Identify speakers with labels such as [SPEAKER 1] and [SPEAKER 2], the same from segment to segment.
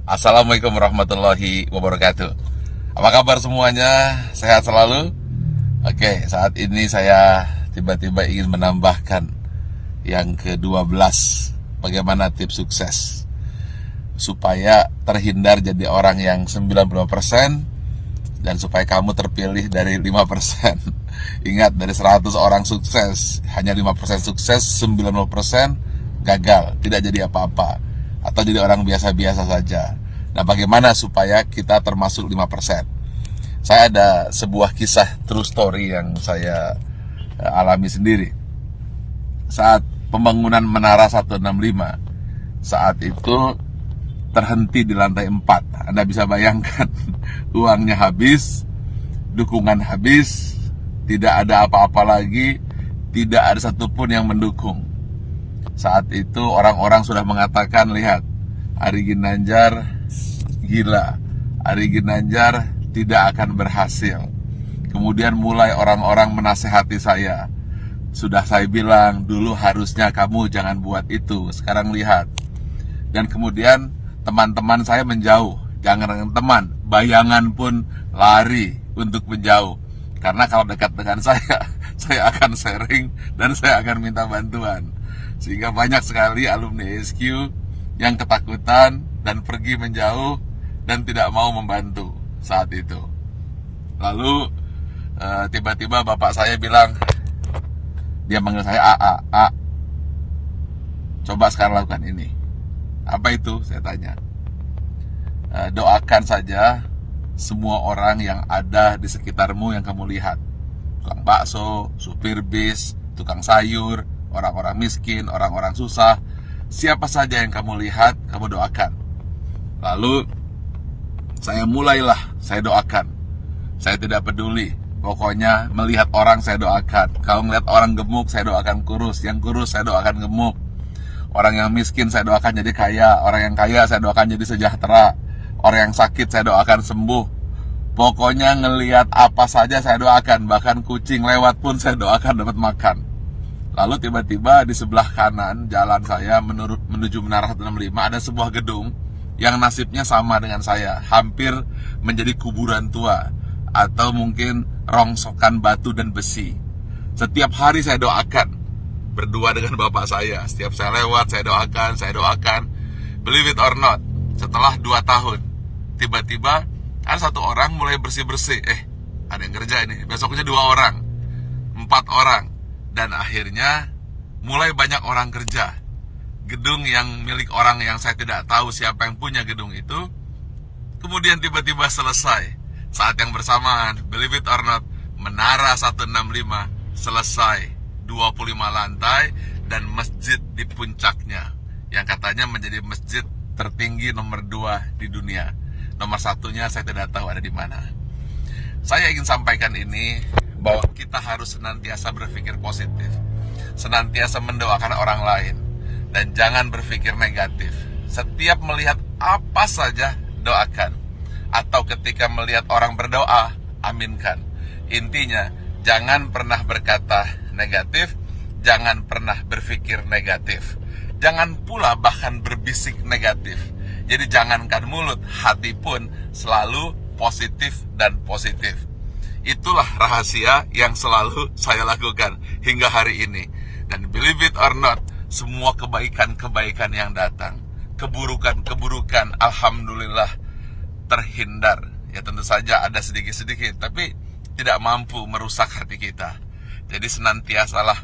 [SPEAKER 1] Assalamualaikum warahmatullahi wabarakatuh. Apa kabar semuanya? Sehat selalu? Oke, saat ini saya tiba-tiba ingin menambahkan yang ke-12. Bagaimana tips sukses supaya terhindar jadi orang yang 90% dan supaya kamu terpilih dari 5%. Ingat, dari 100 orang sukses, hanya 5% sukses, 90% gagal, tidak jadi apa-apa, atau jadi orang biasa-biasa saja. Nah, bagaimana supaya kita termasuk 5%? Saya ada sebuah kisah true story yang saya alami sendiri. Saat pembangunan Menara 165, saat itu terhenti di lantai 4. Anda bisa bayangkan, uangnya habis, dukungan habis, tidak ada apa-apa lagi, tidak ada satupun yang mendukung. Saat itu orang-orang sudah mengatakan, lihat, Ari Ginanjar gila, Ari Ginanjar tidak akan berhasil. Kemudian mulai orang-orang menasehati saya. Sudah saya bilang, dulu harusnya kamu jangan buat itu, sekarang lihat. Dan kemudian teman-teman saya menjauh. Jangan dengan teman, bayangan pun lari untuk menjauh. Karena kalau dekat dengan saya akan sharing dan saya akan minta bantuan. Sehingga banyak sekali alumni SQ yang ketakutan dan pergi menjauh dan tidak mau membantu saat itu. Lalu tiba-tiba bapak saya bilang, dia manggil saya A, coba sekarang lakukan ini. Apa itu? Saya tanya. Doakan saja semua orang yang ada di sekitarmu yang kamu lihat. Tukang bakso, supir bis, tukang sayur, orang-orang miskin, orang-orang susah. Siapa saja yang kamu lihat, kamu doakan. Lalu saya doakan. Saya tidak peduli. Pokoknya melihat orang saya doakan. Kalau melihat orang gemuk, saya doakan kurus. Yang kurus saya doakan gemuk. Orang yang miskin saya doakan jadi kaya. Orang yang kaya saya doakan jadi sejahtera. Orang yang sakit saya doakan sembuh. Pokoknya ngelihat apa saja saya doakan. Bahkan kucing lewat pun saya doakan dapat makan. Lalu tiba-tiba di sebelah kanan jalan saya menuju Menara 165 ada sebuah gedung yang nasibnya sama dengan saya. Hampir menjadi kuburan tua. Atau mungkin rongsokan batu dan besi. Setiap hari saya doakan. Berdua dengan bapak saya. Setiap saya lewat saya doakan. Believe it or not, setelah 2 tahun tiba-tiba ada satu orang mulai bersih-bersih. Ada yang kerja ini. Besoknya 2 orang, 4 orang. Dan akhirnya mulai banyak orang kerja. Gedung yang milik orang yang saya tidak tahu siapa yang punya gedung itu, kemudian tiba-tiba selesai. Saat yang bersamaan, believe it or not, Menara 165 selesai, 25 lantai dan masjid di puncaknya, yang katanya menjadi masjid tertinggi nomor 2 di dunia. Nomor 1-nya saya tidak tahu ada di mana. Saya ingin sampaikan ini, bahwa kita harus senantiasa berpikir positif, senantiasa mendoakan orang lain, dan jangan berpikir negatif. Setiap melihat apa saja, doakan. Atau ketika melihat orang berdoa, aminkan. Intinya, jangan pernah berkata negatif, jangan pernah berpikir negatif. Jangan pula bahkan berbisik negatif. Jadi jangankan mulut, hati pun selalu positif dan positif. Itulah rahasia yang selalu saya lakukan hingga hari ini. Dan believe it or not, semua kebaikan-kebaikan yang datang, keburukan-keburukan, alhamdulillah terhindar. Ya tentu saja ada sedikit-sedikit, tapi tidak mampu merusak hati kita. Jadi senantiasalah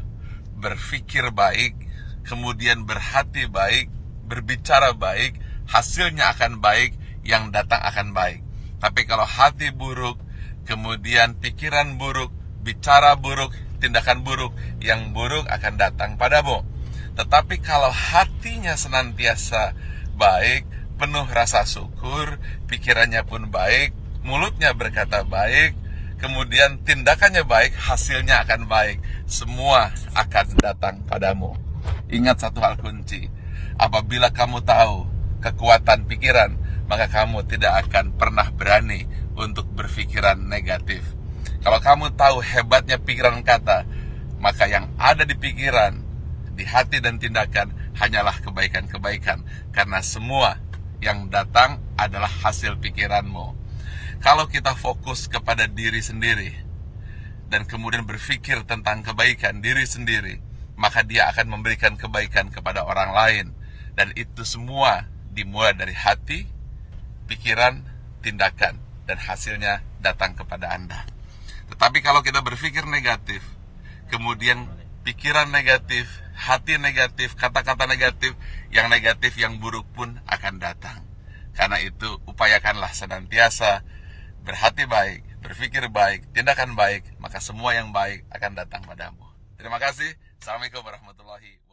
[SPEAKER 1] berpikir baik, kemudian berhati baik, berbicara baik, hasilnya akan baik, yang datang akan baik. Tapi kalau hati buruk, kemudian pikiran buruk, bicara buruk, tindakan buruk, yang buruk akan datang padamu. Tetapi kalau hatinya senantiasa baik, penuh rasa syukur, pikirannya pun baik, mulutnya berkata baik, kemudian tindakannya baik, hasilnya akan baik. Semua akan datang padamu. Ingat satu hal kunci, apabila kamu tahu kekuatan pikiran, maka kamu tidak akan pernah berani untuk berpikiran negatif. Kalau kamu tahu hebatnya pikiran kata, maka yang ada di pikiran, di hati dan tindakan hanyalah kebaikan-kebaikan. Karena semua yang datang adalah hasil pikiranmu. Kalau kita fokus kepada diri sendiri dan kemudian berpikir tentang kebaikan diri sendiri, maka dia akan memberikan kebaikan kepada orang lain. Dan itu semua dimulai dari hati, pikiran, tindakan, dan hasilnya datang kepada Anda. Tetapi kalau kita berpikir negatif, kemudian pikiran negatif, hati negatif, kata-kata negatif, yang buruk pun akan datang. Karena itu upayakanlah senantiasa berhati baik, berpikir baik, tindakan baik, maka semua yang baik akan datang padamu. Terima kasih. Assalamualaikum warahmatullahi wabarakatuh.